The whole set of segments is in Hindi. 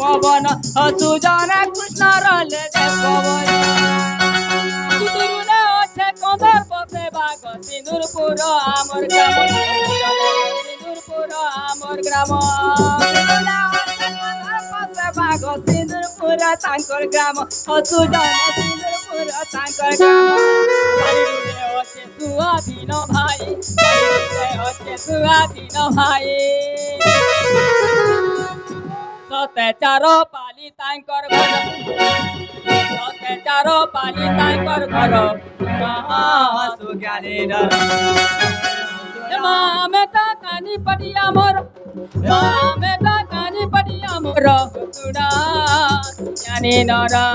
पवन सुजन कृष्ण रले पवन सुदूरने अच्छे कंधर बसे बाग सिंदूरपुर आमर ग्राम सिंदूरपुर आमर ग्राम बाग सिंदूरपुर तांकर ग्राम सुजन सिंदूरपुर तांकर ग्राम अच्छे सुहाधीन भाई अच्छे सुहाधीन भाई सतेचार पाली तांकर घर सतेचार पाली तांकर घर सुज्ञानी मेटा कानी पटिया मोर मेटा कानी पटिया मोर सुड़ा ज्ञानी नरा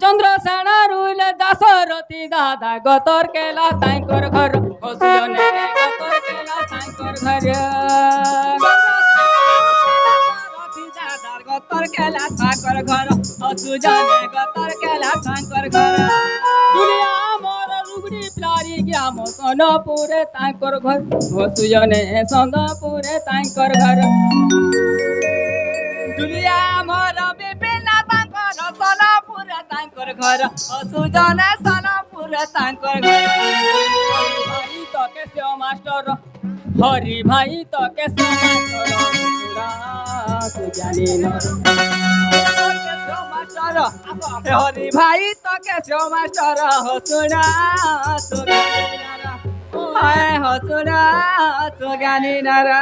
चंद्रसेना रुल दासरथी दादा गतर केला तांकर घर खुशियों गतर केला तांकर घर गतर केला तांकर घर सुजने गतर केला तांकर घर दुनिया मोर रुगड़ी प्यारी ग्राम सोनपुरे तांकर घर सुजने सोनपुरे तांकर घर दुनिया मोर विपिन तांकर सोनपुर तांकर घर सुजने सोनपुर तांकर घर भाई तो के सेव मास्टर हरि भाई तो के सेव मास्टर हरि भाई तो के सेव मास्टर हो सुना हो सुना सुज्ञानी नारा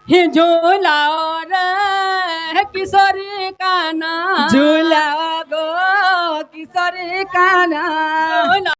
झूलाओ रे किशोरी काना झूलाओ गो किशोरी काना